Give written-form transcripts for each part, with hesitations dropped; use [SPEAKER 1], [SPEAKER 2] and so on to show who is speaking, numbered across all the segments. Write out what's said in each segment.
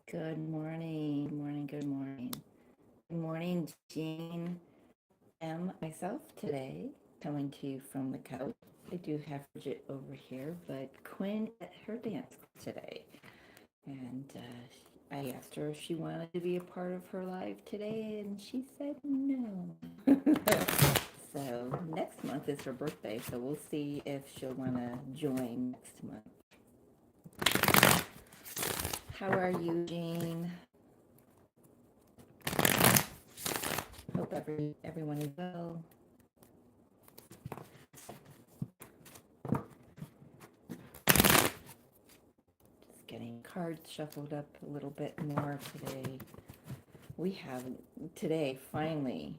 [SPEAKER 1] Good morning, good morning. Good morning, Jean. Myself today, coming to you from the couch. I do have Bridget over here, but Quinn at her dance today. And I asked her if she wanted to be a part of her live today, and she said no. So next month is her birthday, so we'll see if she'll want to join next month. How are you, Jean? Hope everyone is well. Just getting cards shuffled up a little bit more today. We have today, finally.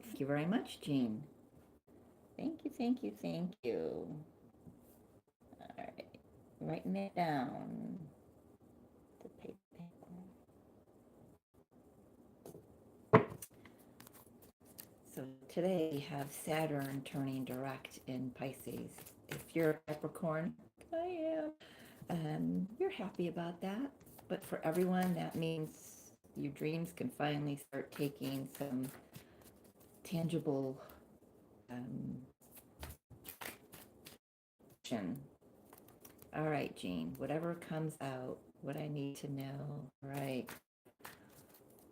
[SPEAKER 1] Thank you very much, Jean. Thank you, thank you, thank you. All right, writing it down. The paper. So today we have Saturn turning direct in Pisces. If you're a Capricorn, I am. You're happy about that. But for everyone, that means your dreams can finally start taking some tangible action. All right, Jean, whatever comes out, what I need to know. All right,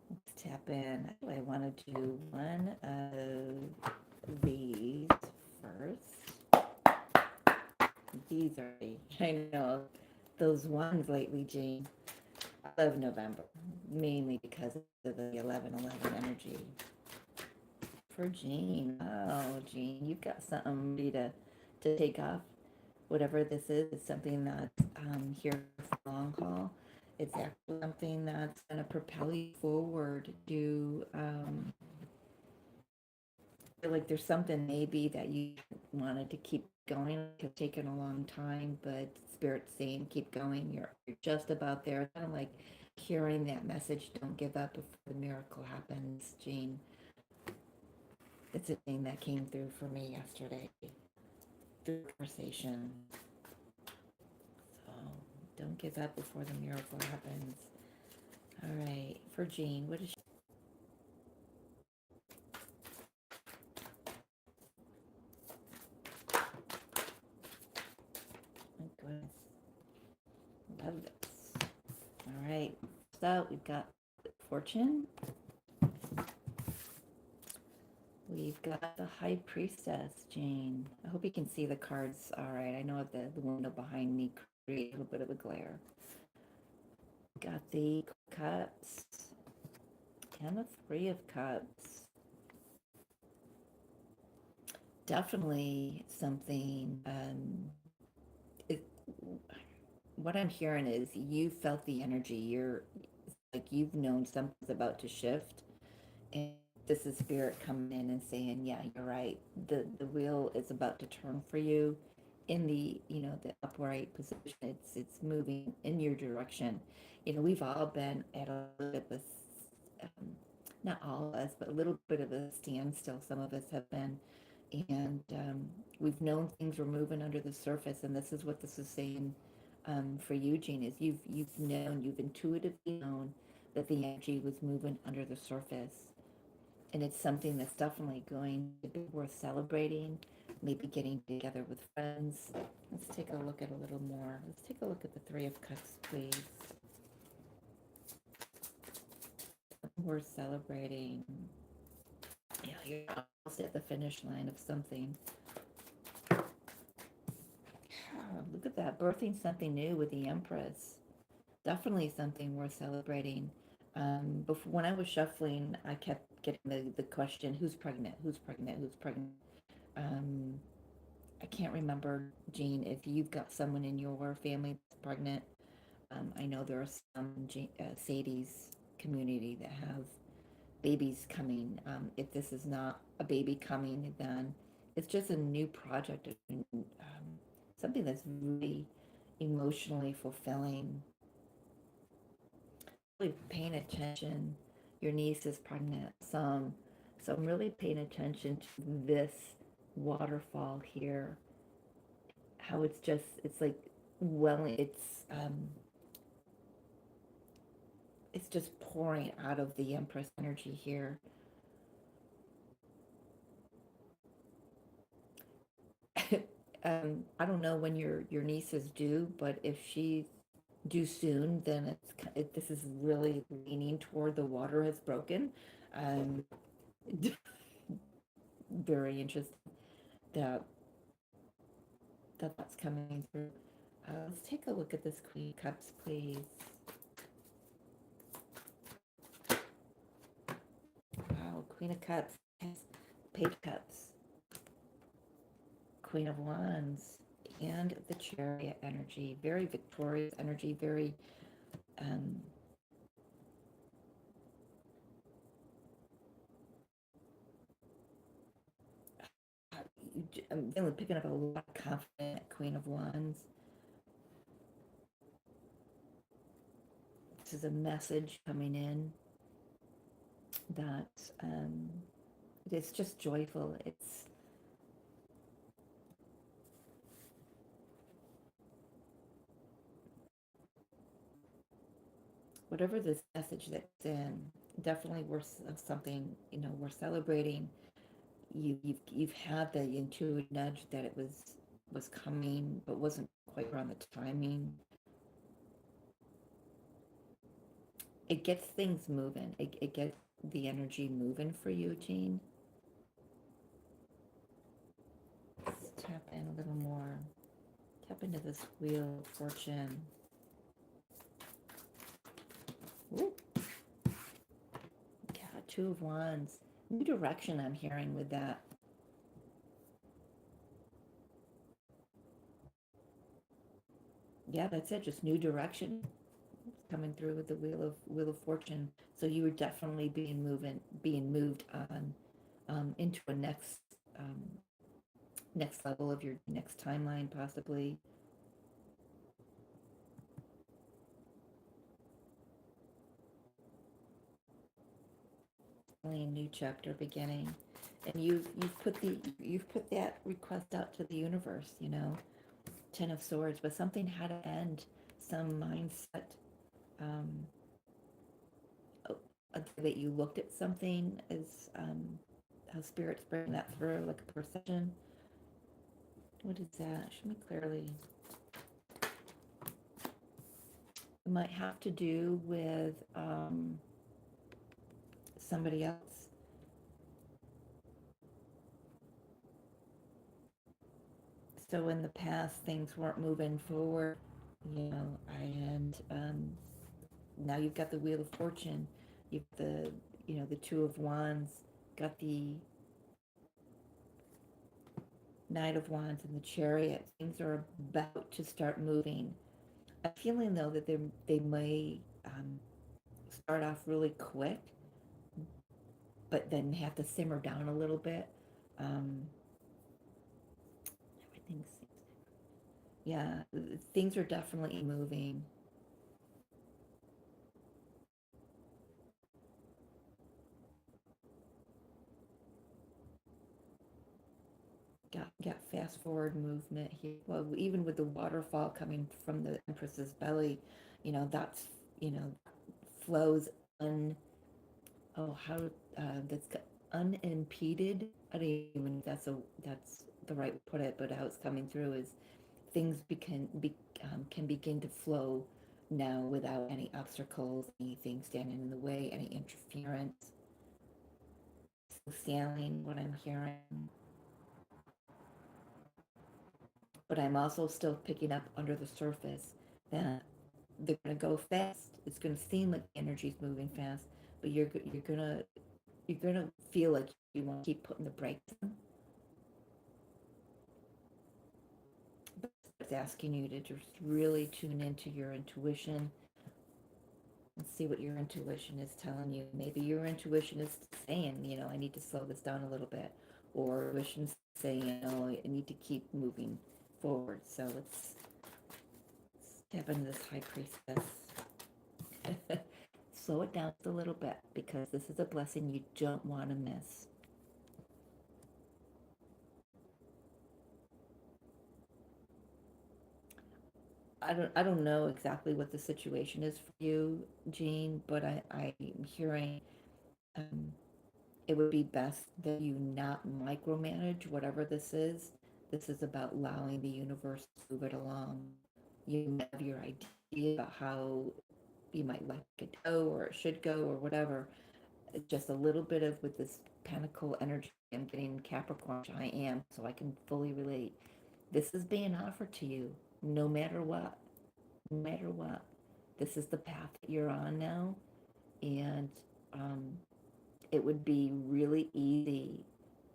[SPEAKER 1] let's tap in. Actually, I want to do one of these first. These are, I know, those ones lately, Jean. I love November, mainly because of the 11/11 energy. For Jean, oh, Jean, you've got something ready to take off. Whatever this is something that's here for the long haul. It's actually something that's going to propel you forward to feel like there's something maybe that you wanted to keep going. It's taken a long time, but Spirit's saying keep going. You're just about there. Kind of like hearing that message, don't give up before the miracle happens, Jean. It's a thing that came through for me yesterday through conversation. So don't give up before the miracle happens. All right, for Jean, what is she? Oh, goodness. Love this. All right, so we've got Fortune. We've got the High Priestess, Jane. I hope you can see the cards all right. I know the window behind me creates a little bit of a glare. Got the Cups and the Three of Cups. Definitely something, it, what I'm hearing is you felt the energy. You're like you've known something's about to shift, and this is Spirit coming in and saying, yeah, you're right. The wheel is about to turn for you in the the upright position. It's moving in your direction. We've all been at a little bit of not all of us, but a little bit of a standstill. Some of us have been, and we've known things were moving under the surface. And this is what this is saying for you, Gene, is you've intuitively known that the energy was moving under the surface, and it's something that's definitely going to be worth celebrating. Maybe getting together with friends. Let's take a look at a little more. Let's take a look at the Three of Cups, please. Worth celebrating. Yeah, you're almost at the finish line of something. Look at that, birthing something new with the Empress. Definitely something worth celebrating. Before, when I was shuffling, I kept getting the question, who's pregnant? Who's pregnant? Who's pregnant? Um, I can't remember, Jean, if you've got someone in your family that's pregnant. I know there are some Sadie's community that have babies coming. If this is not a baby coming, then it's just a new project, something that's really emotionally fulfilling. Really paying attention. Your niece is pregnant. So I'm really paying attention to this waterfall here. How it's like, well, it's it's just pouring out of the Empress energy here. I don't know when your niece is due, but if she's due soon, then this is really leaning toward the water has broken. Um, very interesting that that's coming through. Let's take a look at this Queen of Cups, please. Wow, Queen of Cups, Page of Cups, Queen of Wands, and the Chariot energy. Very victorious energy, very um, I'm feeling picking up a lot of confident Queen of Wands. This is a message coming in that it's just joyful. It's whatever this message that's in, definitely worth something. We're celebrating. You've had the intuitive nudge that it was coming, but wasn't quite on the timing. It gets things moving. It gets the energy moving for you, Jean. Let's tap in a little more. Tap into this Wheel of Fortune. Ooh. Yeah, Two of Wands. New direction I'm hearing with that. Yeah, that's it. Just new direction coming through with the Wheel of Fortune. So you were definitely being moved on into a um, next level of your next timeline, possibly. A new chapter beginning, and you've put that request out to the universe. Ten of Swords, but something had to end. Some mindset. Um, that you looked at something as how spirits bring that through, like a perception. What is that? Show me clearly. It might have to do with somebody else. So in the past, things weren't moving forward, and now you've got the Wheel of Fortune, you've the Two of Wands, got the Knight of Wands and the Chariot. Things are about to start moving. I'm feeling though that they may start off really quick, but then have to simmer down a little bit. Um, everything seems, yeah, things are definitely moving. Got fast forward movement here. Well, even with the waterfall coming from the Empress's belly, that's flows un oh how that's unimpeded. I don't even know if that's the right way to put it, but how it's coming through is things can begin to flow now without any obstacles, anything standing in the way, any interference. So sailing, what I'm hearing, but I'm also still picking up under the surface that they're going to go fast. It's going to seem like the energy's moving fast, but you're gonna feel like you want to keep putting the brakes on. But it's asking you to just really tune into your intuition and see what your intuition is telling you. Maybe your intuition is saying, I need to slow this down a little bit, or intuition's saying, I need to keep moving forward. So let's step into this High Priestess. Slow it down a little bit because this is a blessing you don't want to miss. I don't know exactly what the situation is for you, Jean, but I'm hearing um, it would be best that you not micromanage whatever this is. This is about allowing the universe to move it along. You have your idea about how you might like it to go or it should go or whatever. Just a little bit of with this pentacle energy. I'm getting Capricorn. I am, so I can fully relate. This is being offered to you no matter what. No matter what. This is the path that you're on now. And um, it would be really easy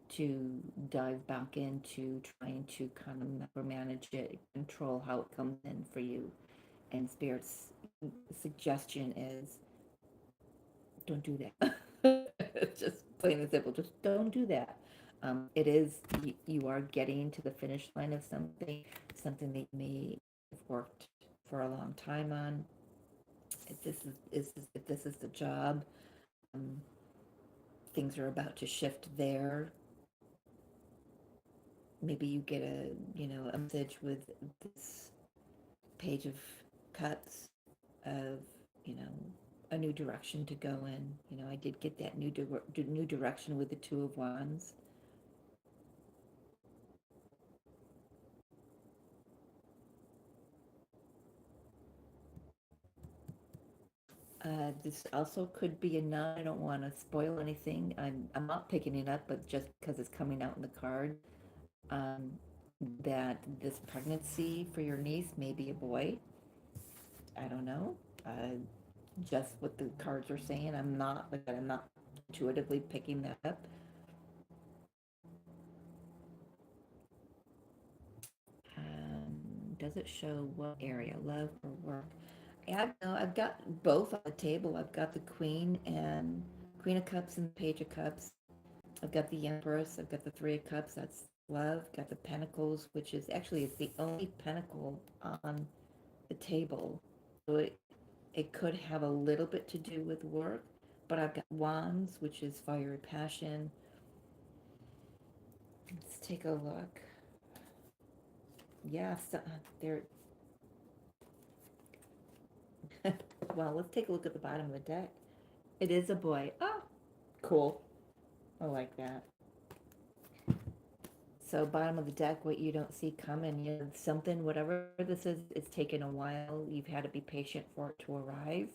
[SPEAKER 1] to dive back into trying to kind of micromanage it, control how it comes in for you. And Spirit's suggestion is don't do that. Just plain and simple, just don't do that. It is, you are getting to the finish line of something that you may have worked for a long time on. If this is the job, um, things are about to shift there. Maybe you get a message with this page of cups of you know a new direction to go in. I did get that new direction with the Two of Wands. This also could be a nine. I don't want to spoil anything. I'm not picking it up, but just because it's coming out in the card, um, that this pregnancy for your niece may be a boy. I don't know. Just what the cards are saying. I'm not intuitively picking that up. Does it show what area, love or work? I've got both on the table. I've got the Queen of Cups and the Page of Cups. I've got the Empress. I've got the Three of Cups. That's love. Got the Pentacles, which is actually it's the only pentacle on the table. So it could have a little bit to do with work, but I've got Wands, which is fiery passion. Let's take a look. Yeah, so, there. Well, let's take a look at the bottom of the deck. It is a boy. Oh, cool. I like that. So bottom of the deck, what you don't see coming, something, whatever this is, it's taken a while. You've had to be patient for it to arrive,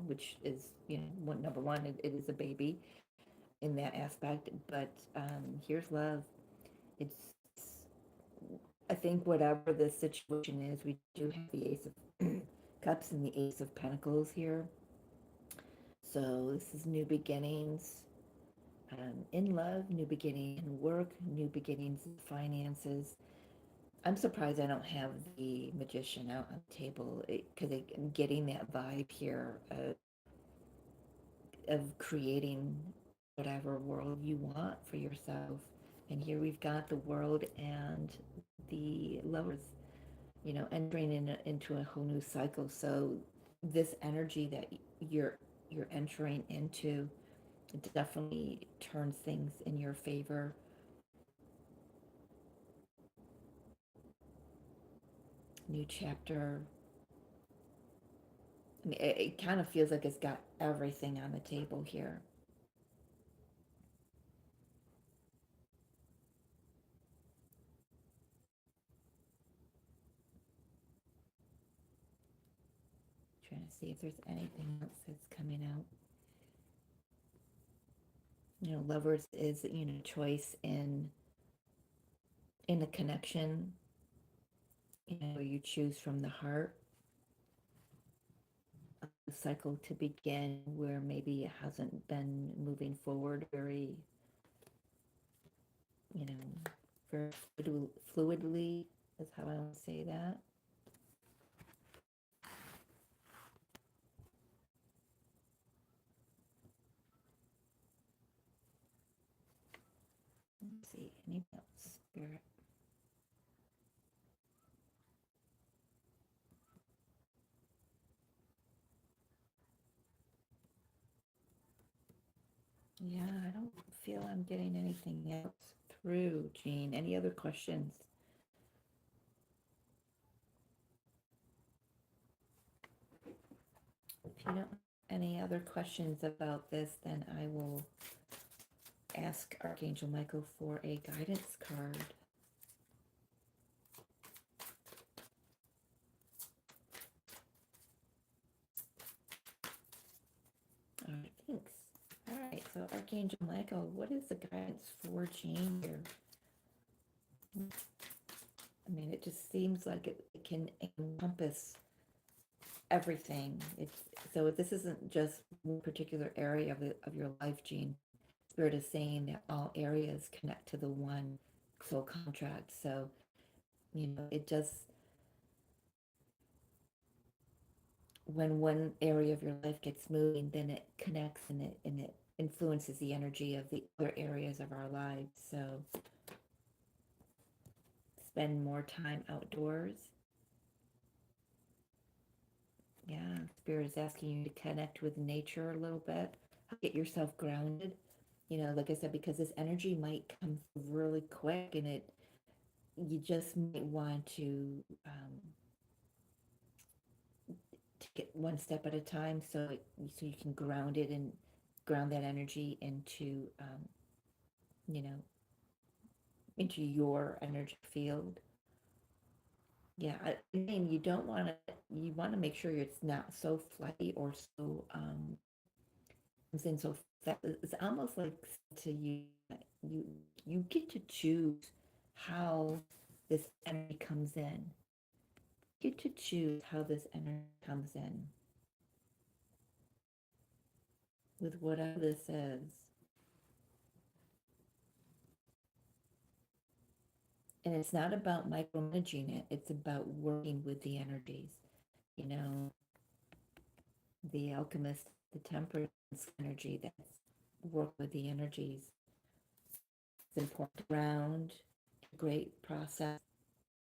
[SPEAKER 1] which is, number one, it is a baby in that aspect. But here's love. It's, I think whatever the situation is, we do have the Ace of Cups and the Ace of Pentacles here. So this is new beginnings. In love, new beginning in work, new beginnings in finances. I'm surprised I don't have the Magician out on the table because I'm getting that vibe here of creating whatever world you want for yourself. And here we've got the world and the lovers, entering into a whole new cycle. So this energy that you're entering into definitely turns things in your favor. New chapter. I mean, it kind of feels like it's got everything on the table here. Trying to see if there's anything else that's coming out. Lovers is choice in a connection. Where you choose from the heart. A cycle to begin where maybe it hasn't been moving forward you know, very fluidly is how I want to say that. Let's see, anything else, Spirit? Yeah, I don't feel I'm getting anything else through, Jean. Any other questions? you don't have any other questions about this, then I will ask Archangel Michael for a guidance card. All right, thanks. All right, so Archangel Michael, what is the guidance for Jane here? I mean, it just seems like it can encompass everything. It's so this isn't just one particular area of your life, Jean. Spirit is saying that all areas connect to the one soul contract. So, it just, when one area of your life gets moving, then it connects and it influences the energy of the other areas of our lives. So spend more time outdoors. Yeah, Spirit is asking you to connect with nature a little bit, get yourself grounded. Like I said, because this energy might come really quick, and you just might want to take it one step at a time, so you can ground it and ground that energy you know, into your energy field. Yeah, I mean, you want to make sure it's not so flighty or so comes in so that it's almost like to you you get to choose how this energy comes in. You get to choose how this energy comes in with whatever this is. And it's not about micromanaging it, it's about working with the energies. You know, the alchemist, the temperance energy, that's work with the energies. It's important to ground, great process,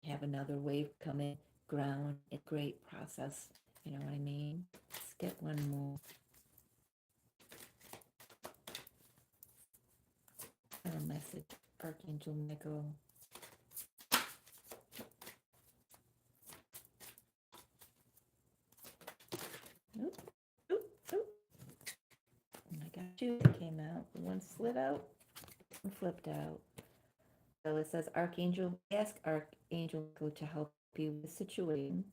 [SPEAKER 1] have another wave come in, ground, a great process. You know what I mean? Let's get one more. A message, Archangel Michael. Oop, oop, oop. I got two that came out. One slid out, one flipped out. So it says, Archangel, ask Archangel Michael to help you with the situation.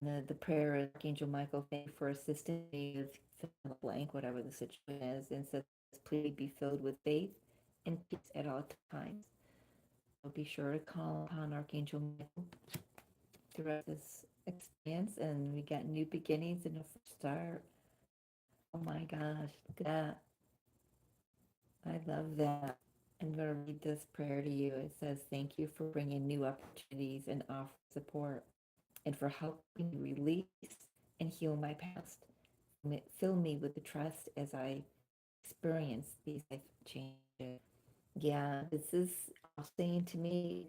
[SPEAKER 1] The prayer is Archangel Michael, thank you for assisting me with fill in the blank, whatever the situation is, and says, please be filled with faith and peace at all times. So be sure to call upon Archangel Michael throughout this experience, and we got new beginnings and a fresh start. Oh my gosh, look at that. I love that. I'm going to read this prayer to you. It says, thank you for bringing new opportunities and offer support, and for helping me release and heal my past. Fill me with the trust as I experience these life changes. Yeah, this is all saying to me,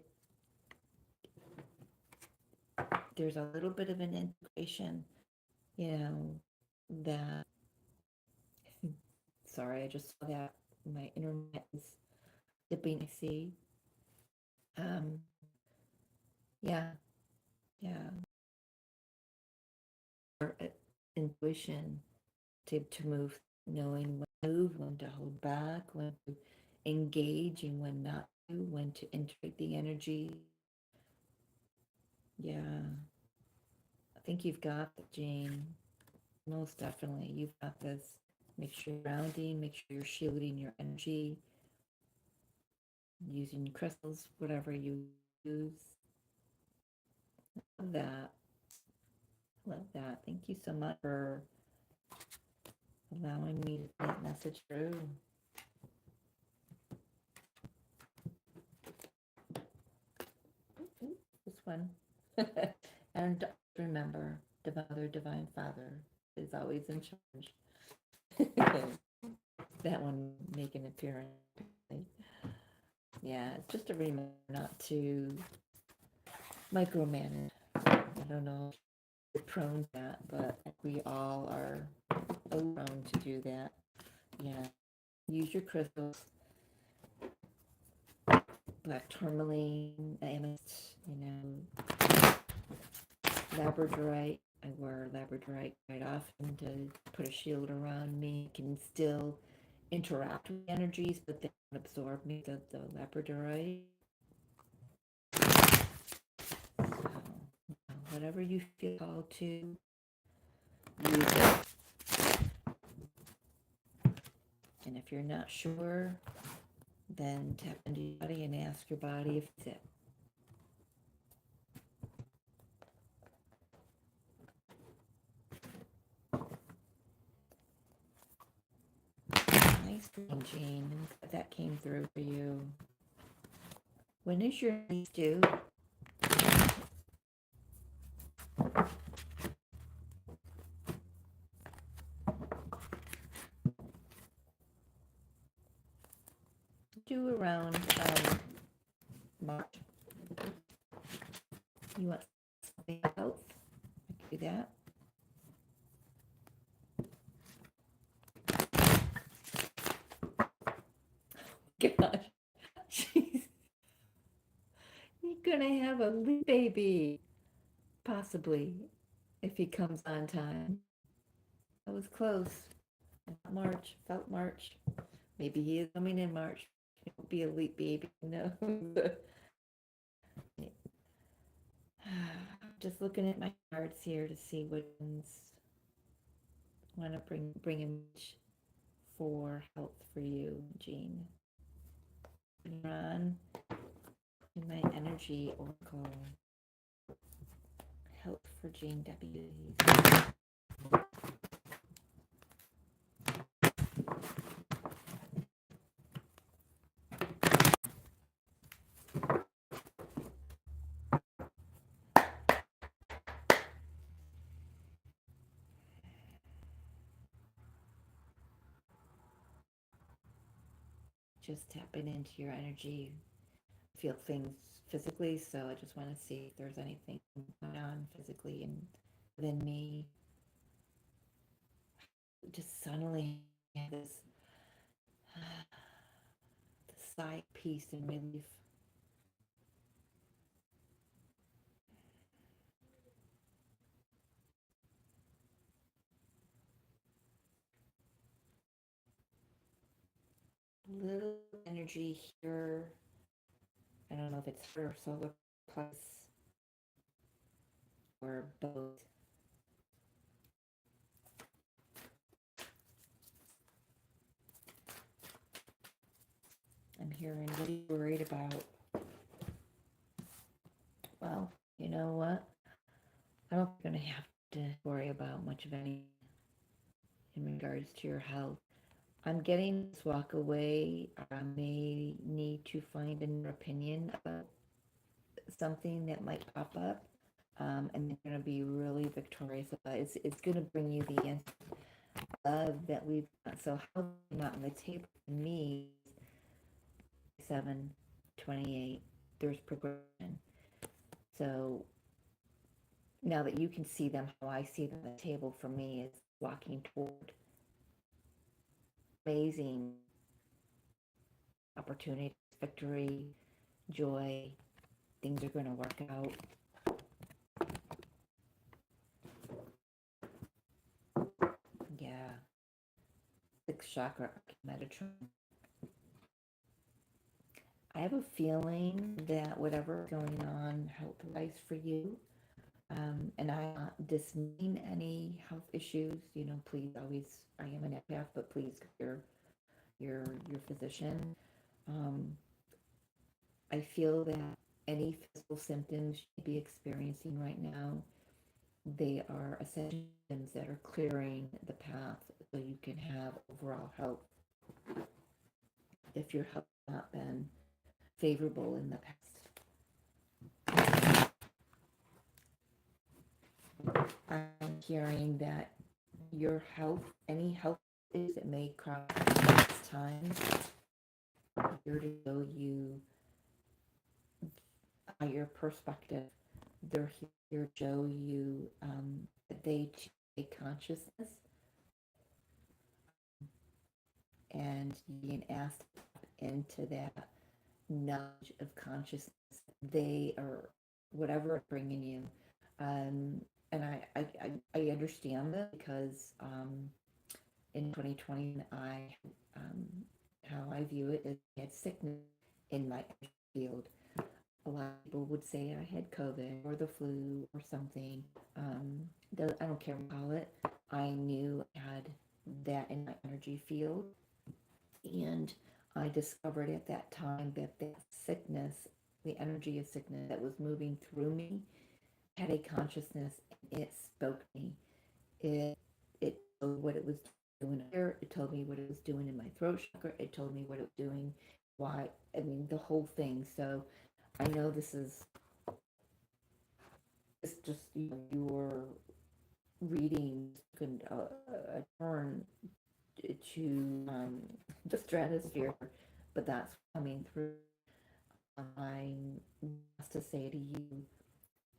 [SPEAKER 1] there's a little bit of an integration, that, sorry, I just saw that my internet is dipping, I see. Um, yeah, yeah. Or intuition to move, knowing when to move, when to hold back, when to engage, and when not to, when to integrate the energy. Yeah, I think you've got it, Jane. Most definitely, you've got this. Make sure you're grounding, make sure you're shielding your energy, using crystals, whatever you use. Love that. Love that. Thank you so much for allowing me to get that message through. This one. And remember, Divine Mother, Divine Father is always in charge. That one make an appearance. Yeah, it's just a reminder not to micromanage. I don't know if you're prone to that, but we all are prone to do that. Yeah, use your crystals, black tourmaline, amethyst, labradorite. I wear labradorite quite often to put a shield around me. I can still interact with energies, but they don't absorb me, the labradorite. So, whatever you feel called to, use it. And if you're not sure, then tap into your body and ask your body if it's it. Nice dream, Jean. That came through for you. When is your niece due? Due around March. You want something else? I can do that. Gosh, jeez, you're gonna have a baby, possibly, if he comes on time. That was close. March, felt March. Maybe he is coming in March. It will be a late baby. No. Just looking at my cards here to see what ones want to bring a message for health for you, Jean. You're on in my energy oracle. Health for Jean W. Just tapping into your energy, feel things physically. So I just want to see if there's anything going on physically and within me. Just suddenly have this sigh of peace and relief. Little energy here. I don't know if it's her solar plexus or both. I'm hearing what are you worried about? Well, you know what? I don't think you're going to have to worry about much of anything in regards to your health. I'm getting this walk away. I may need to find an opinion about something that might pop up. And they're going to be really victorious about it. It's going to bring you the answer love that we've got. So how not on the table for me 728, there's progression. So now that you can see them how I see them, the table for me is walking toward amazing opportunities, victory, joy. Things are going to work out. Yeah. Sixth chakra, Metatron. I have a feeling that whatever's going on health-wise for you, and I'm not dismissing any health issues. Please always. I am an empath, but please, your physician. Um, I feel that any physical symptoms you be experiencing right now, they are essential symptoms that are clearing the path so you can have overall health. If your health has not been favorable in the past, I'm hearing that your health, any health issues that may crop up this time, here to show you your perspective. They're here to show you that they take consciousness and being asked into that knowledge of consciousness. They are whatever bringing you. Um, and I understand this because in 2020, um, how I view it is I had sickness in my field. A lot of people would say I had COVID or the flu or something. I don't care what you call it. I knew I had that in my energy field. And I discovered at that time that that sickness, the energy of sickness that was moving through me, had a consciousness and it spoke to me. It told what it was doing here. It told me what it was doing in my throat chakra. It told me what it was doing. Why? I mean, the whole thing. So I know this is it's just your reading can turn to the stratosphere, but that's coming through. I'm asked to say to you,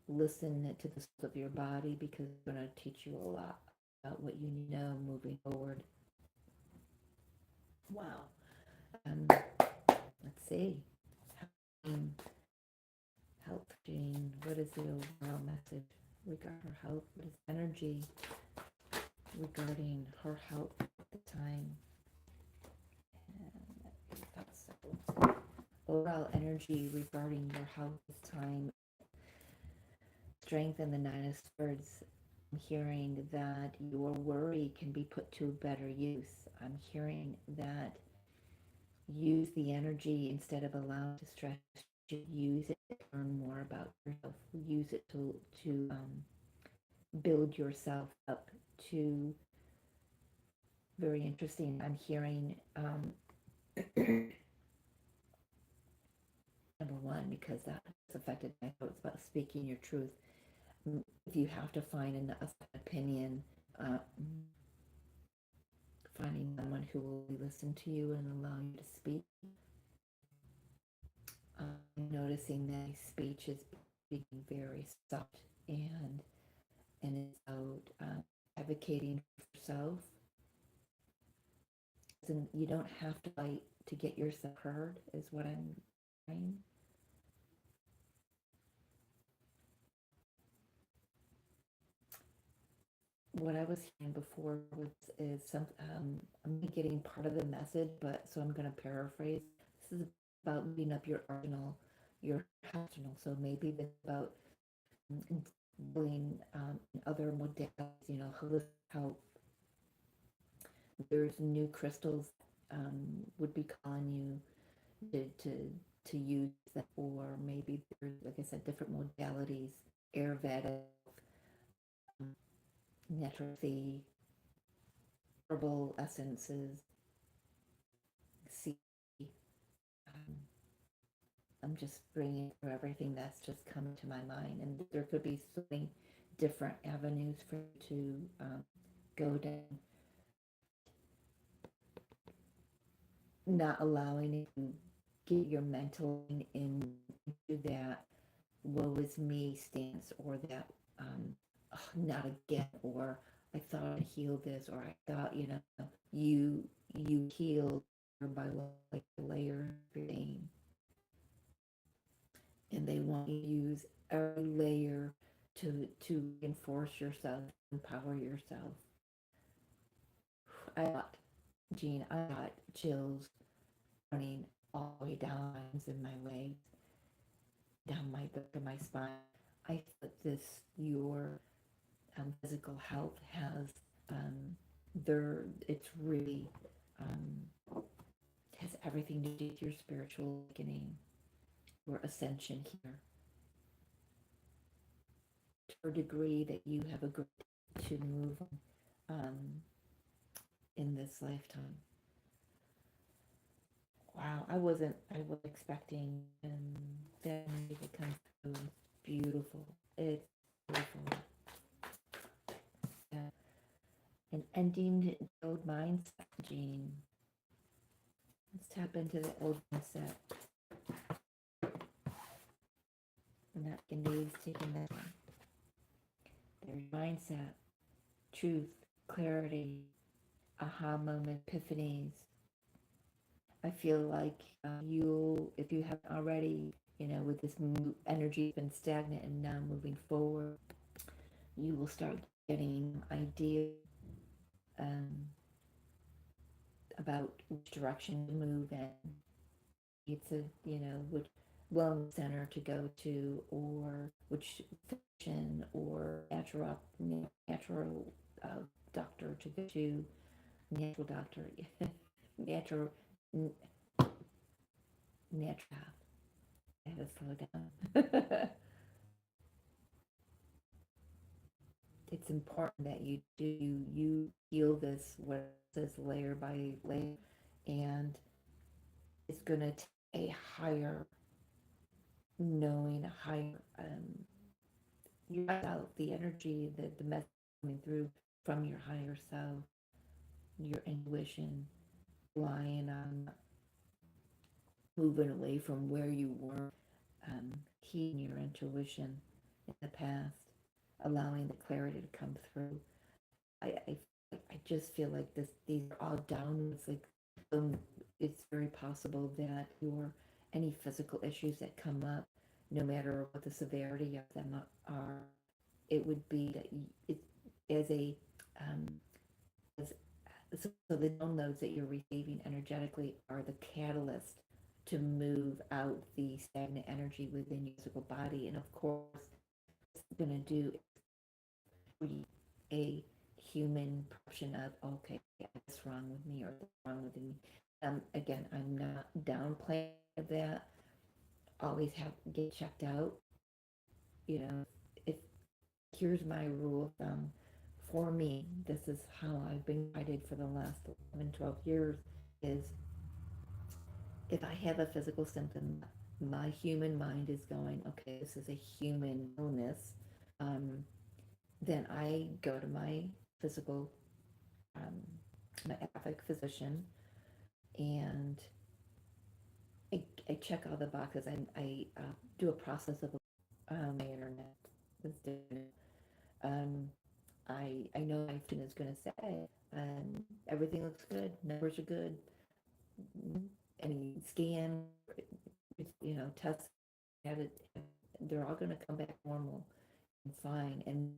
[SPEAKER 1] listen to the sounds of your body because it's going to teach you a lot about what you need to know moving forward. Wow. Let's see. Um, Health, Jane. What is the overall message regarding her health? What is energy regarding her health at the time? And that's so. Overall energy regarding your health this time. Strength and the Nine of Swords. I'm hearing that your worry can be put to better use. I'm hearing that use the energy instead of allowing to stress you. Use it to learn more about yourself. Use it to build yourself up. To very interesting. I'm hearing number one because that has affected my thoughts about speaking your truth. If you have to find an opinion, uh, finding someone who will listen to you and allow you to speak. Noticing that my speech is being very soft and it's about advocating for yourself. And you don't have to fight to get yourself heard, is what I'm saying. What I was hearing before was is some I'm getting part of the message, but so I'm going to paraphrase. This is about moving up your arsenal, your arsenal. So maybe this is about doing other modalities, holistic health. There's new crystals would be calling you to use them, or maybe there's, like I said, different modalities, Ayurveda, um, naturopathy, herbal essences, see. Um, I'm just bringing through everything that's just coming to my mind, and there could be so many different avenues for you to go down, not allowing it to get your mental into that woe is me stance or that oh, not again, or I thought I healed this, or I thought you you healed by like layers of your name, and they want you to use every layer to reinforce yourself, empower yourself. I got Jean, I got chills running all the way down in my legs, down my back of my spine. I thought this your physical health has it's really has everything to do with your spiritual awakening, your ascension here, to a degree that you have agreed to move on in this lifetime. Wow, I was expecting that music comes through. It's beautiful. It's beautiful. Yeah. An ending the old mindset, Gene. Let's tap into the old mindset. And that can be taking that one. There's mindset, truth, clarity, aha moment, epiphanies. I feel like if you haven't already, with this energy been stagnant and now moving forward, you will start getting ideas um, about which direction to move in. It's a, which wellness center to go to, or which physician or natural doctor to go to, natural doctor, natural, natural. I had to slow down. It's important that you heal this, what says layer by layer, and it's going to take a higher knowing, a higher you out the energy, the message coming through from your higher self, your intuition, relying on moving away from where you were, heeding your intuition in the past, allowing the clarity to come through. I I just feel like these are all downwards. Like, um, it's very possible that your any physical issues that come up, no matter what the severity of them are, it would be that it as a um, as so the downloads that you're receiving energetically are the catalyst to move out the stagnant energy within your physical body, and of course, it's going to do a human perception of, okay, what's wrong with me or what's wrong with me. Again, I'm not downplaying that. Always have to get checked out. You know, if here's my rule of thumb for me, this is how I've been guided for the last 11, 12 years, is if I have a physical symptom, my human mind is going, okay, this is a human illness. Um, then I go to my physical, um, my empathic physician, and I check all the boxes. I do a process of my internet. That's different. Um, I know my physician is going to say, everything looks good, numbers are good, any scan, tests, had it, they're all going to come back normal and fine. And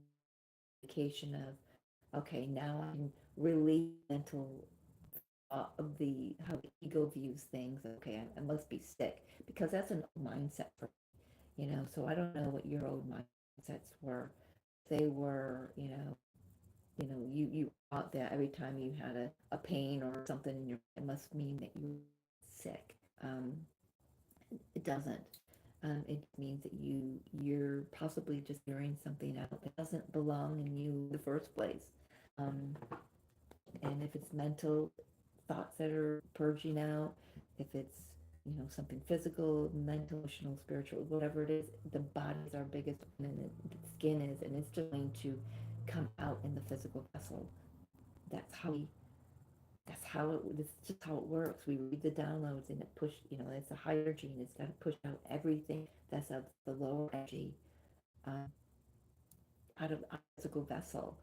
[SPEAKER 1] indication of, okay, now I can release mental of the how the ego views things. Okay, I must be sick because that's an old mindset for So I don't know what your old mindsets were. They were, you thought that every time you had a pain or something in your, it must mean that you're sick. It doesn't. It means that you're possibly just hearing something out that doesn't belong in you in the first place. Um, and if it's mental thoughts that are purging out, if it's something physical, mental, emotional, spiritual, whatever it is, the body is our biggest one, and the skin is, and it's just going to come out in the physical vessel. That's how we. That's how it. This is just how it works. We read the downloads, and it push. It's a higher energy, and it's got to push out everything that's of the lower energy, um, out of our physical vessel.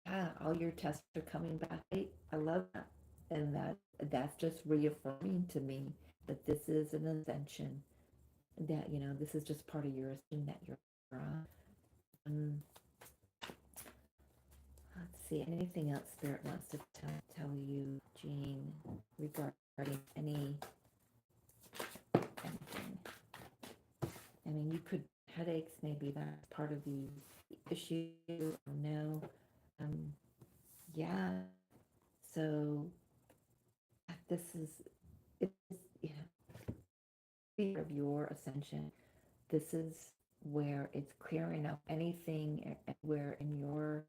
[SPEAKER 1] Yeah, all your tests are coming back. I love that. And that's just reaffirming to me that this is an ascension, that this is just part of your ascension that you're on. Um, let's see, anything else Spirit wants to tell you, Jean, regarding anything. I mean, you could headaches, maybe that's part of the issue. No. Um, yeah. So this is it's of your ascension. This is where it's clearing up anything where in your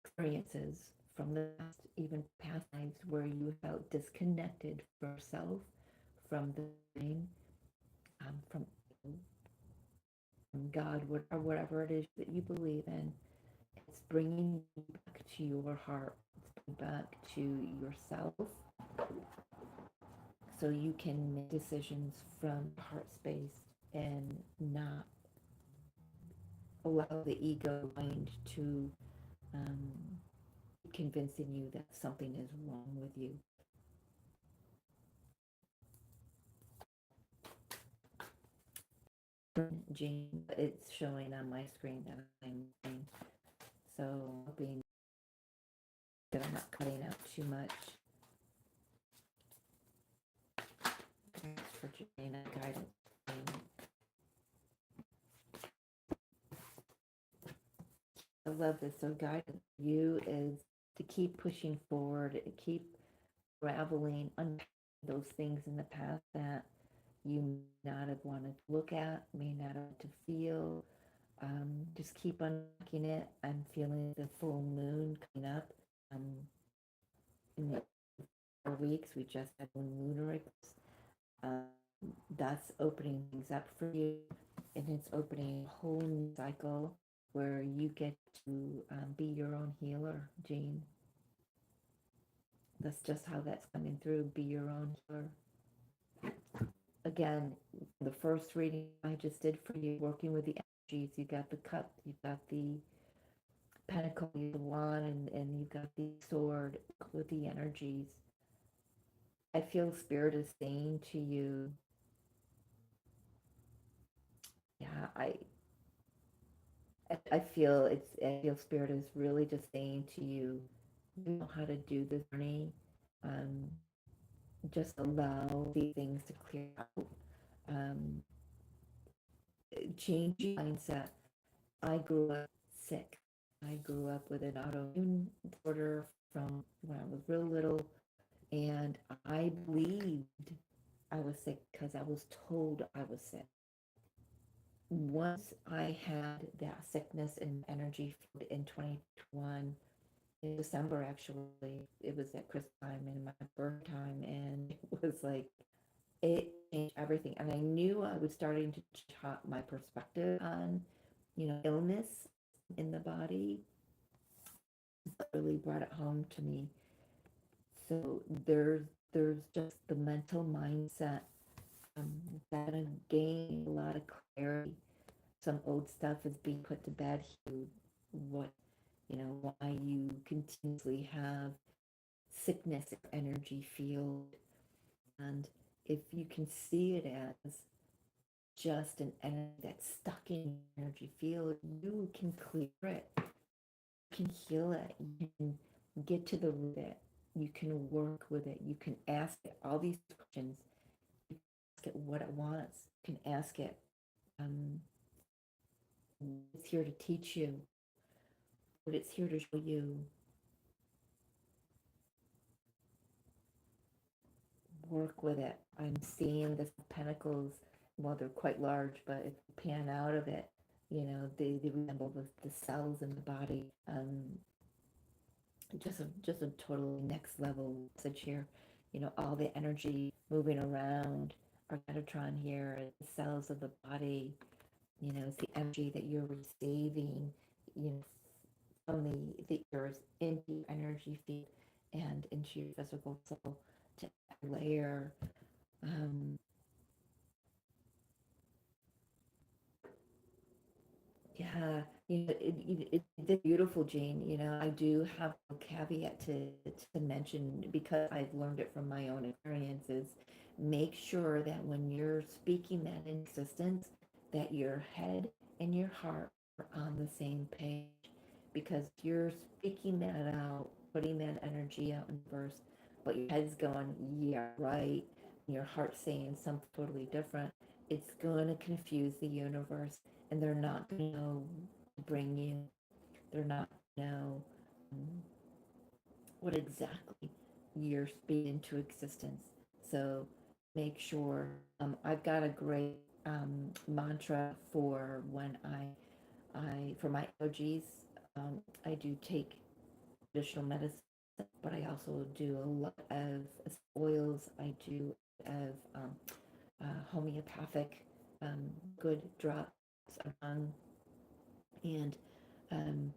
[SPEAKER 1] experiences from the past, even past lives, where you felt disconnected from yourself, from the brain, from God, or whatever it is that you believe in. It's bringing you back to your heart. It's bringing back to yourself, so you can make decisions from heart space and not allow the ego mind to um, convincing you that something is wrong with you. Jean, it's showing on my screen that I'm using. So hoping that I'm not cutting out too much. Thanks for Jane and guidance. I love this. So guidance for you is to keep pushing forward, keep unraveling, unpacking those things in the past that you may not have wanted to look at, may not have to feel. Just keep unpacking it. I'm feeling the full moon coming up. Um, in the 4 weeks, we just had one lunar eclipse. Um, that's opening things up for you, and it's opening a whole new cycle where you get to be your own healer, Jean. That's just how that's coming through. Be your own healer. Again, the first reading I just did for you, working with the energies, you got the cup, you got the pentacle, you got the wand, and you got the sword with the energies. I feel spirit is saying to you, yeah, I feel spirit is really just saying to you, you know how to do this journey. Um, just allow these things to clear out. Um, Change your mindset. I grew up sick. I grew up with an autoimmune disorder from when I was real little, and I believed I was sick because I was told I was sick. Once I had that sickness and energy in 2021, in December actually, it was at Christmas time and my birth time, and it was like it changed everything. And I knew I was starting to chop my perspective on, illness in the body. That really brought it home to me. So there's just the mental mindset that gonna gain a lot of clarity. Some old stuff is being put to bed. What why you continuously have sickness energy field, and if you can see it as just an energy that's stuck in your energy field, you can clear it, you can heal it, you can get to the root of it, you can work with it, you can ask it all these questions, you can ask it what it wants, you can ask it, um, it's here to teach you, what it's here to show you. Work with it. I'm seeing the pentacles. Well, they're quite large, but if you pan out of it, they resemble the cells in the body. Just a totally next level message here. All the energy moving around our Metatron here, the cells of the body. It's the energy that you're receiving. You know, from the earth into your energy field and into your physical soul to layer. Um, Yeah, it's beautiful, Jane. I do have a caveat to mention because I've learned it from my own experiences. Make sure that when you're speaking that in existence, that your head and your heart are on the same page. Because you're speaking that out, putting that energy out in the verse, but your head's going, yeah, right. And your heart's saying something totally different. It's going to confuse the universe, and they're not going to know to bring you. They're not going to know um, what exactly you're speaking into existence. So make sure. I've got a great mantra for when I for my allergies. I do take traditional medicine, but I also do a lot of oils. I do of homeopathic good drops on, and um,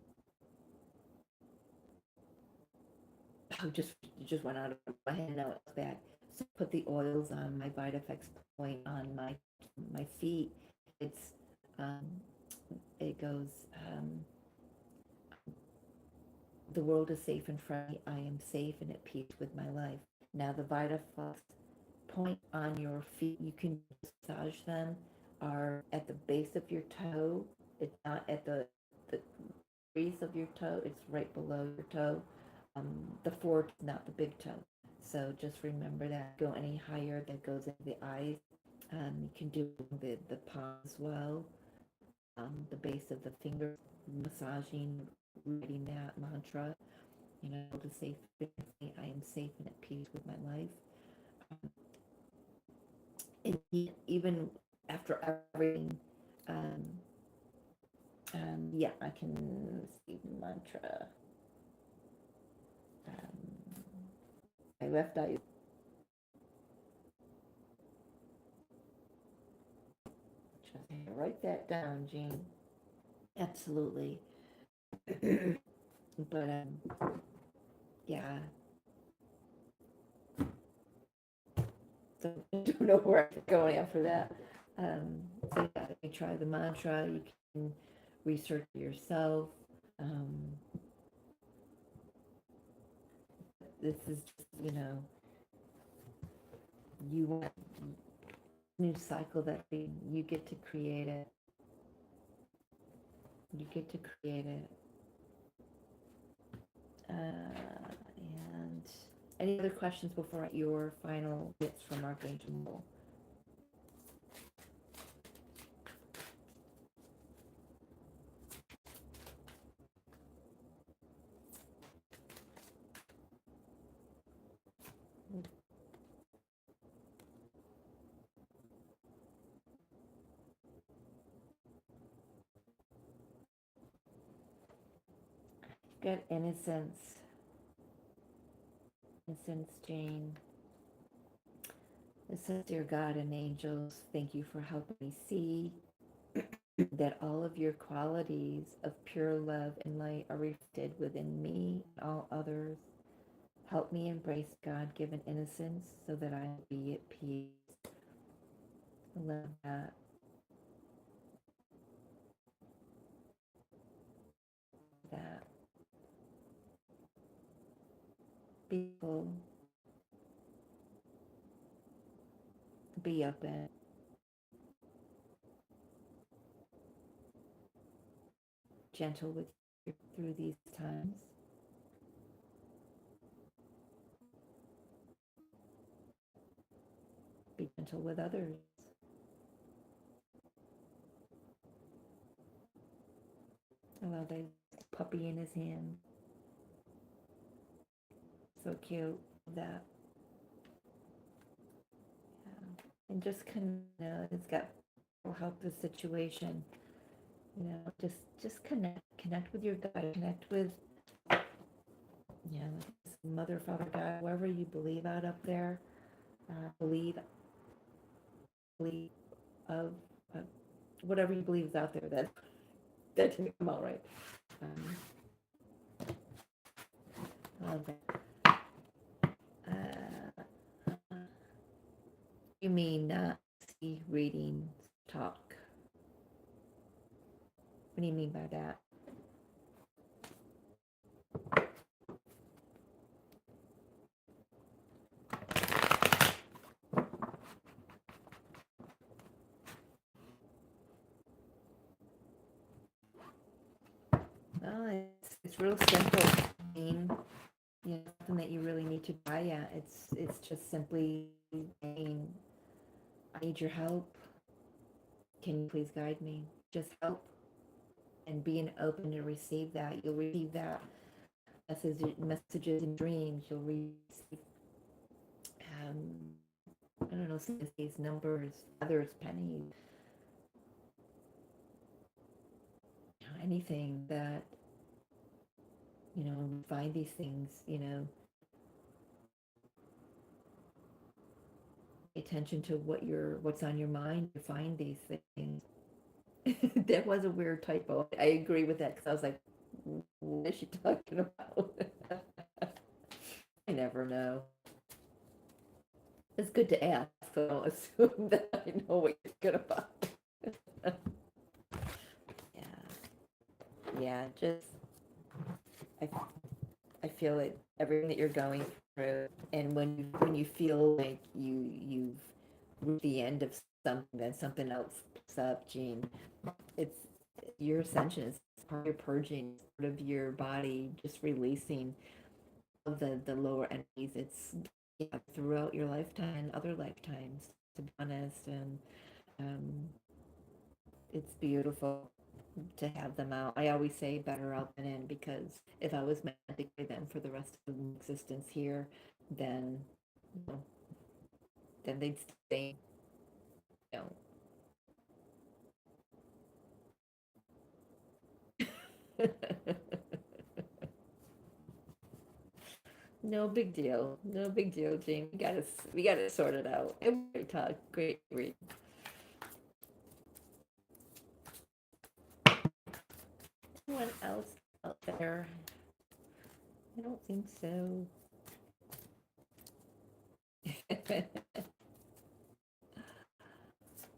[SPEAKER 1] oh, just went out of my head. Now it's back. So put the oils on my Vitafix point on my feet. It's um, it goes. The world is safe and friendly. I am safe and at peace with my life. Now the Vitafix point on your feet, you can massage them, are at the base of your toe. It's not at the base of your toe. It's right below your toe. The fork is not the big toe. So just remember that. Go any higher, that goes into the eyes. You can do the palm as well. The base of the fingers, massaging, reading that mantra. To say, I am safe and at peace with my life. And even after everything, um, yeah, I can see mantra. My left eye. Just write that down, Jean. Absolutely. But yeah. So I don't know where I'm going after that. So yeah, you try the mantra. You can research yourself. Um, this is just, you want new cycle that you get to create it. You get to create it. And any other questions before your final bits from Archangel Mole? Got innocence. Innocence, Jane. It says, dear God and angels, thank you for helping me see that all of your qualities of pure love and light are reflected within me and all others. Help me embrace God-given innocence so that I will be at peace. I love that. That. People be open. Gentle with you through these times. Be gentle with others. Allow that puppy in his hand. So cute. That. Yeah. And just it's got will help the situation. Just connect with your God. Connect with mother, father, God, whoever you believe out up there. Believe of whatever you believe is out there that didn't come out right. I love that. You mean not see, reading, talk? What do you mean by that? Oh, it's real simple. I mean, something that you really need to try at. It's just simply saying, I need your help. Can you please guide me? Just help. And being open to receive that. You'll receive that messages and dreams. You'll receive, I don't know, these numbers, feathers, pennies, anything that, find these things, pay attention to what's on your mind to find these things. That was a weird typo. I agree with that because I was like, what is she talking about? I never know. It's good to ask, so I'll assume that I know what you're talking about. Yeah, just I feel it, everything that you're going through, and when you feel like you've reached the end of something, then something else pops up, Jean. It's your ascension is part of your purging, it's part of your body just releasing of the lower energies. It's, yeah, throughout your lifetime and other lifetimes, to be honest, and um, it's beautiful to have them out. I always say better out than in, because if I was meant to carry them for the rest of my existence here, then you know, then they'd stay. You know. No big deal. No big deal, Jean. We gotta sort it out. It was a great talk. Great read. Anyone else out there? I don't think so.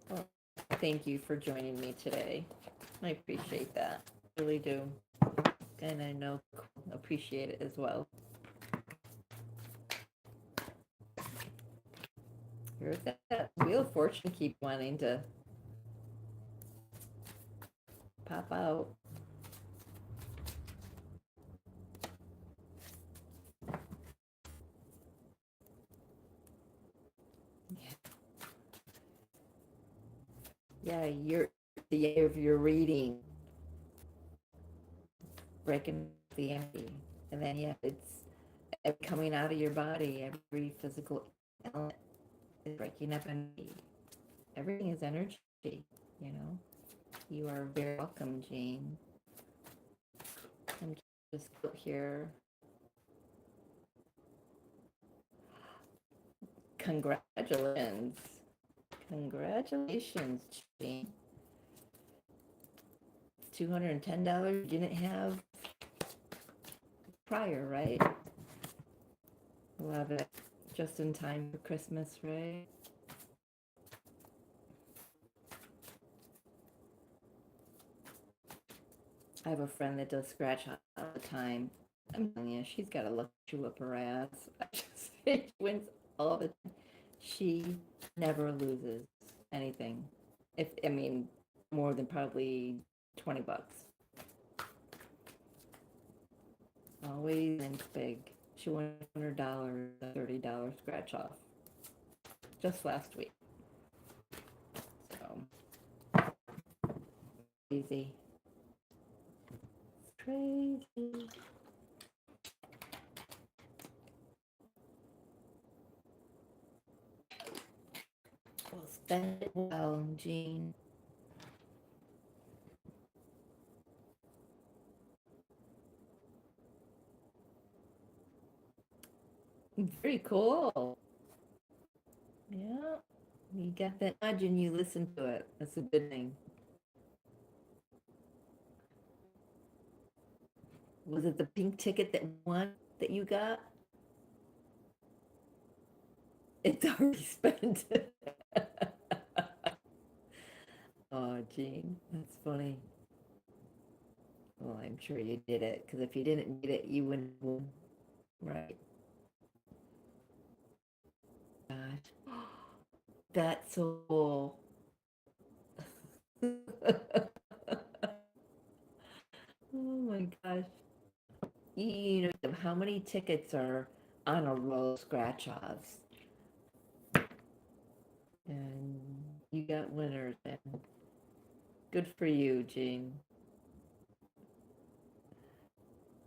[SPEAKER 1] Well, thank you for joining me today. I appreciate that. Really do. And I know appreciate it as well. Here's that Wheel of Fortune keep wanting to pop out. Yeah, you're the year of your reading, breaking the energy. And then, yeah, it's coming out of your body, every physical element is breaking up energy. Everything is energy, you know. You are very welcome, Jean. I'm just here. Congratulations. Congratulations, Jean. $210 you didn't have prior, right? Love it. Just in time for Christmas, right? I have a friend that does scratch all the time. I'm telling you, she's got a luck shoe up her ass. I just say she wins all the time. She never loses anything. If I mean, more than probably $20. Always wins big. She won $100, $30 scratch off just last week. So easy. Crazy. Well, spend it well, Jean. Very cool. Yeah. You got that nudge and you listen to it. That's a good thing. Was it the pink ticket that won that you got? It's already spent. Oh, Jean, that's funny. Well, I'm sure you did it, because if you didn't need it, you wouldn't have won. Right. Gosh. That's so cool. Oh my gosh. You know, how many tickets are on a row of scratch offs? And you got winners, and good for you, Jean.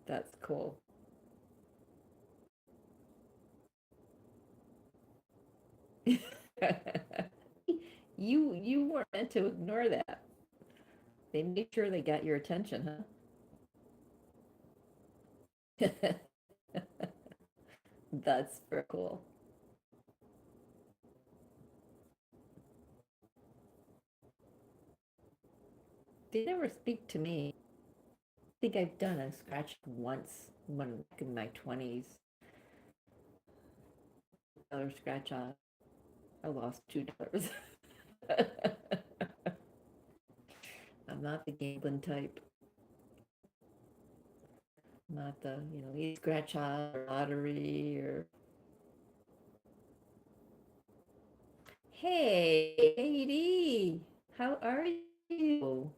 [SPEAKER 1] That's cool. You weren't meant to ignore that. They made sure they got your attention, huh? That's very cool. They never speak to me. I think I've done a scratch once when back in my 20s. Another scratch off. I lost $2. I'm not the gambling type. Not the, you scratch off or lottery or Hey, Katie, how are you?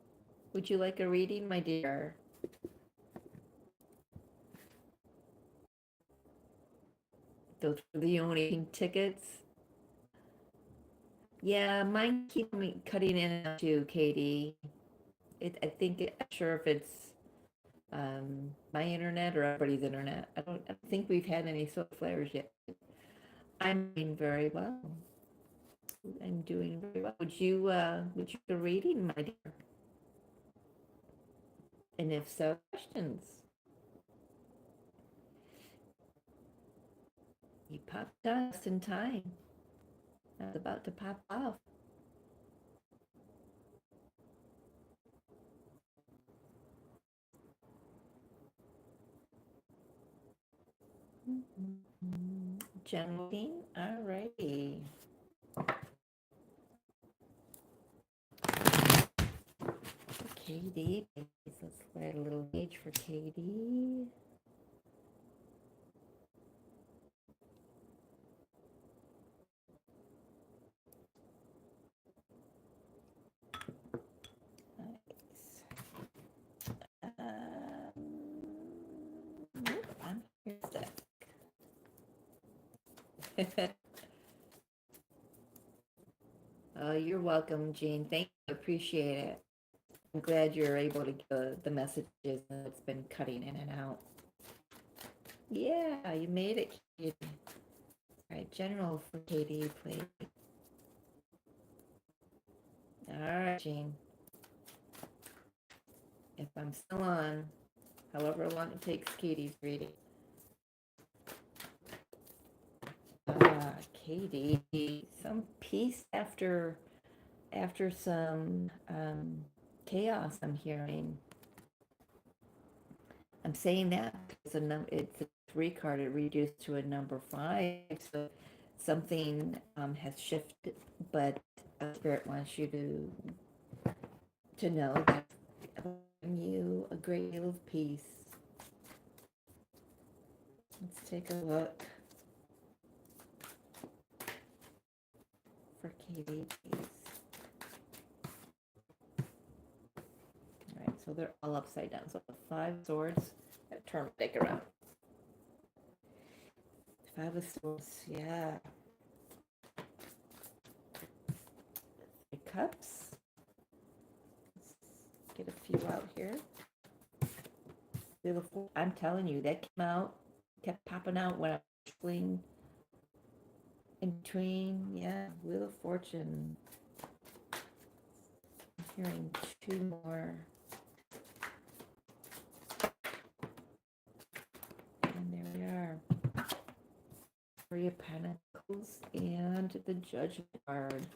[SPEAKER 1] Would you like a reading, my dear? Those were the only pink tickets. Yeah, mine keep me cutting in and out too, Katie. I think I'm sure if it's my internet or everybody's internet. I don't think we've had any solar flares yet. I'm doing very well. I'm doing very well. Would you like a reading, my dear? And if so, questions. You popped just in time. I was about to pop off. Generating. Alrighty. Katie. Let's write a little page for Katie. Nice. Nope, I'm here. Oh, you're welcome, Jean. Thank you. Appreciate it. I'm glad you're able to get the messages. It's been cutting in and out. Yeah, you made it, Katie. All right, general for Katie, please. All right, Jean. If I'm still on, however long it takes Katie's reading. Katie, some peace after some chaos I'm hearing. I'm saying that because it's a 3 card, it reduced to a number 5, so something has shifted, but Spirit wants you to know that bring you a great deal of peace. Let's take a look for Katie, please. All right, so they're all upside down. So the 5 of Swords, turn back around. 5 of Swords, yeah. 3 Cups. Let's get a few out here. I'm telling you, that came out, kept popping out when I was shuffling in between. Yeah, Wheel of Fortune. I'm hearing 2 more. And there we are. 3 of Pentacles and the Judgment card.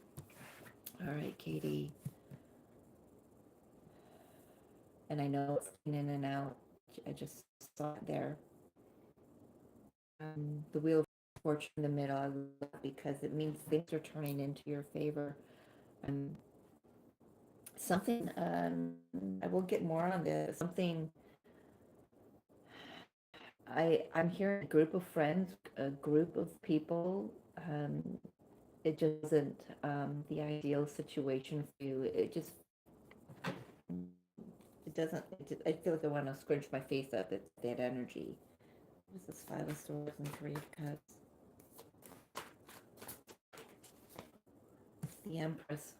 [SPEAKER 1] All right, Katie. And I know it's in and out. I just saw it there. The Wheel of Fortune in the middle, I love because it means things are turning into your favor. Something, I will get more on this. Something, I'm hearing a group of friends, a group of people. It just isn't the ideal situation for you. It doesn't, I feel like I want to scrunch my face up. It's that energy. What's this 5 of Swords and 3 of Cups? The Empress.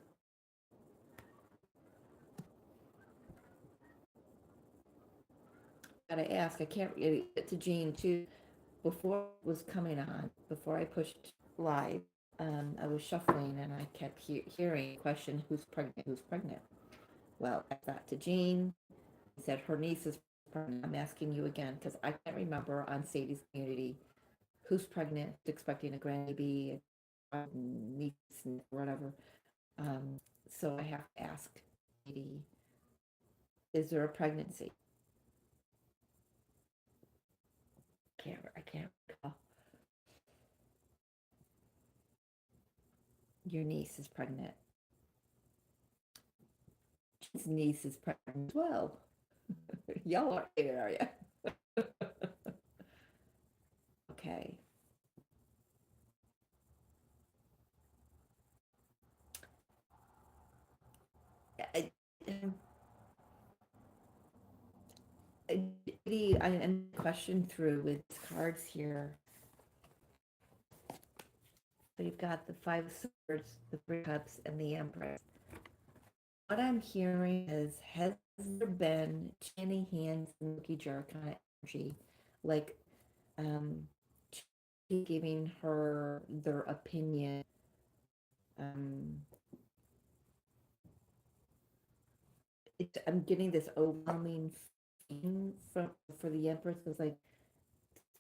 [SPEAKER 1] Gotta ask, I can't really get to Jean too. Before it was coming on, before I pushed live, I was shuffling and I kept hearing the question, who's pregnant, who's pregnant? Well, I got to Jean, said her niece is pregnant. I'm asking you again, because I can't remember on Sadie's community who's pregnant, expecting a grandbaby, niece, whatever. So I have to ask Sadie, is there a pregnancy? I can't recall. Your niece is pregnant. His niece is pregnant as well. Y'all aren't there, are you? Okay. I'm question through with cards here. So you've got the Five of Swords, the Three of Cups, and the Empress. What I'm hearing is, has there been too many hands in the cookie jar kind of energy? Like, um, giving her their opinion. Um, I'm getting this overwhelming feeling from for the Empress. It's like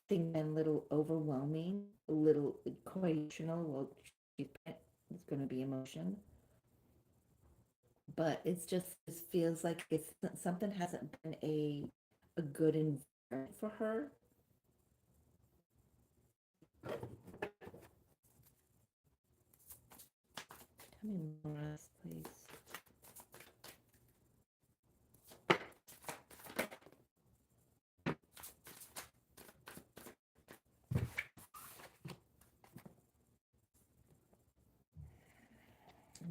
[SPEAKER 1] things been a little overwhelming, a little quite emotional. Well, it's going to be emotion, but it feels like it's something hasn't been a good environment for her. Come in, Morris, please.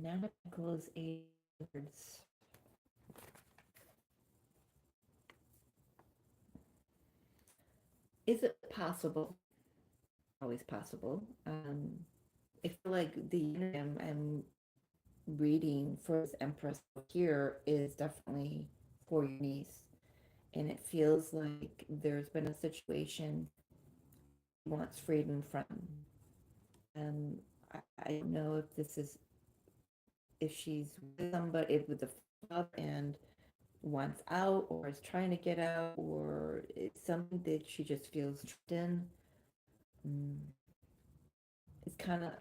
[SPEAKER 1] Now to close eight words. Is it possible? Always possible. I feel like I'm reading for this Empress here is definitely for your niece, and it feels like there's been a situation she wants freedom from. Um, I don't know if this is if she's with somebody with the father and wants out or is trying to get out or it's something that she just feels trapped in. Mm, it's kind of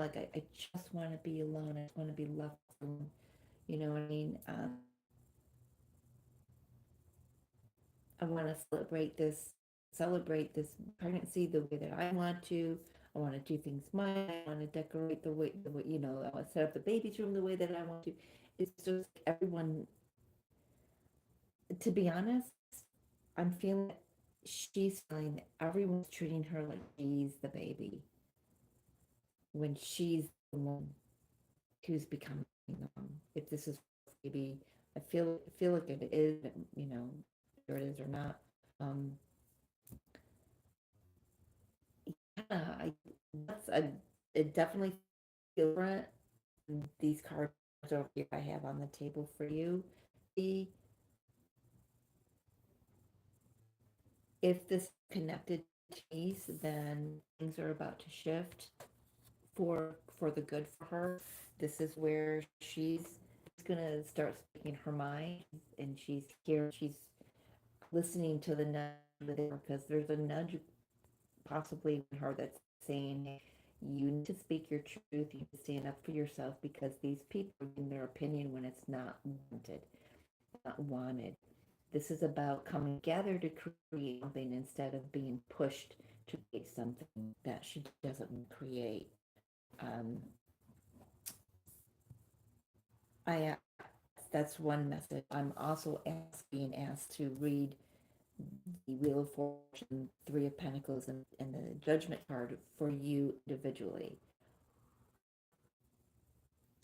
[SPEAKER 1] like I just want to be alone. I just want to be left alone. You know what I mean? I want to celebrate this pregnancy the way that I want to. I want to do things my way. I want to decorate the way I want to set up the baby's room the way that I want to. It's just everyone. To be honest, I'm feeling she's feeling that everyone's treating her like she's the baby when she's the one who's becoming the mom. If this is baby, I feel like it is, whether it is or not. Um, yeah, that's a it definitely feels different. These cards over here I have on the table for you. See if this connected to peace, then things are about to shift for the good for her. This is where she's gonna start speaking her mind, and she's listening to the nudge because there's a nudge possibly in her that's saying, hey, you need to speak your truth, you need to stand up for yourself because these people are giving their opinion when it's not wanted. This is about coming together to create something instead of being pushed to create something that she doesn't create. Um, I that's one message. I'm also being asked to read the Wheel of Fortune, Three of Pentacles, and the Judgment card for you individually.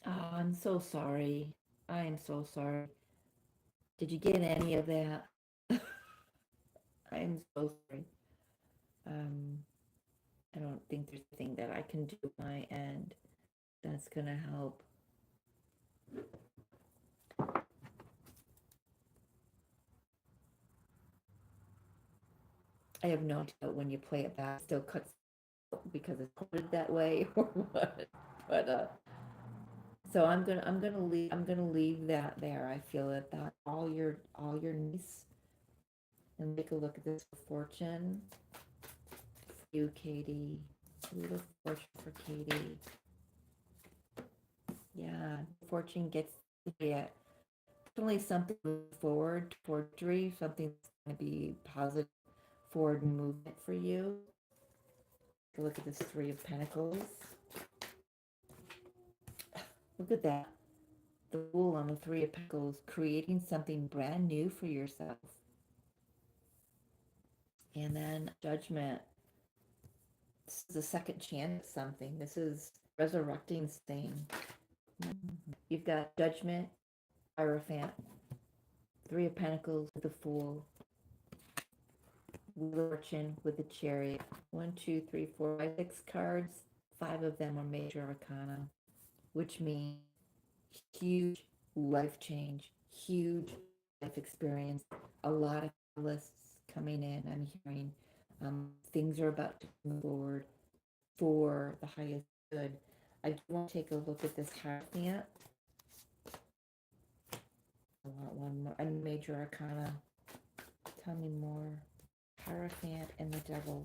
[SPEAKER 1] Oh, I'm so sorry. I am so sorry. Did you get any of that? I am so sorry. Um, I don't think there's anything that I can do on my end that's gonna help. I have no idea when you play it back, it still cuts because it's coded that way or what. But so I'm gonna leave that there. I feel that all your niece and take a look at this fortune for you, Katie. Little fortune for Katie. Yeah, fortune gets yeah. Definitely something to look forward toward, something that's gonna be positive forward movement for you. Take a look at this Three of Pentacles. Look at that. The Fool on the Three of Pentacles, creating something brand new for yourself. And then Judgment. This is a second chance at something. This is resurrecting thing. You've got Judgment, Hierophant, Three of Pentacles, the Fool. Fortune with the chariot. One, two, three, four, five, 6 cards. 5 of them are major arcana, which means huge life change, huge life experience, a lot of lists coming in. I'm hearing things are about to move forward for the highest good. I do want to take a look at this Hierophant. I want one more. A major arcana. Tell me more. Hierophant and the devil.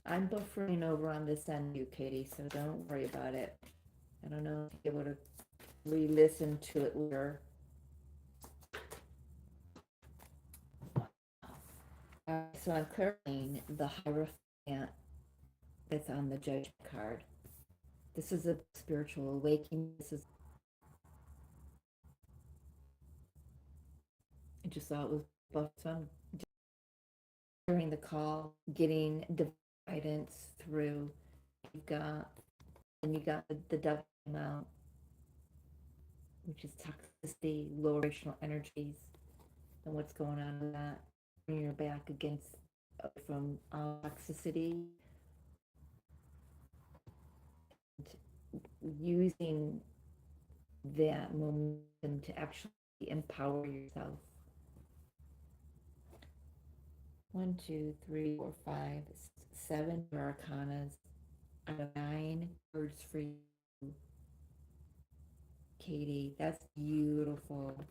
[SPEAKER 1] I'm buffering over on this end, you, Katie, so don't worry about it. I don't know if you're able to re-listen to it later. So I'm clearing the Hierophant that's on the Judge card. This is a spiritual awakening. This is, I just thought it was buff. So I'm during the call, getting guidance through. You've got, and you got the devil amount, which is toxicity, low vibrational energies, and what's going on with that. Bring your back against from toxicity, and using that momentum to actually empower yourself. 1, 2, 3, 4, 5, 7 arcanas out of 9 words for you, Katie. That's beautiful.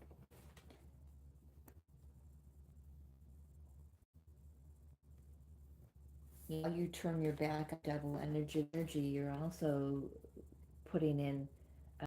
[SPEAKER 1] Now you turn your back on devil energy, you're also putting in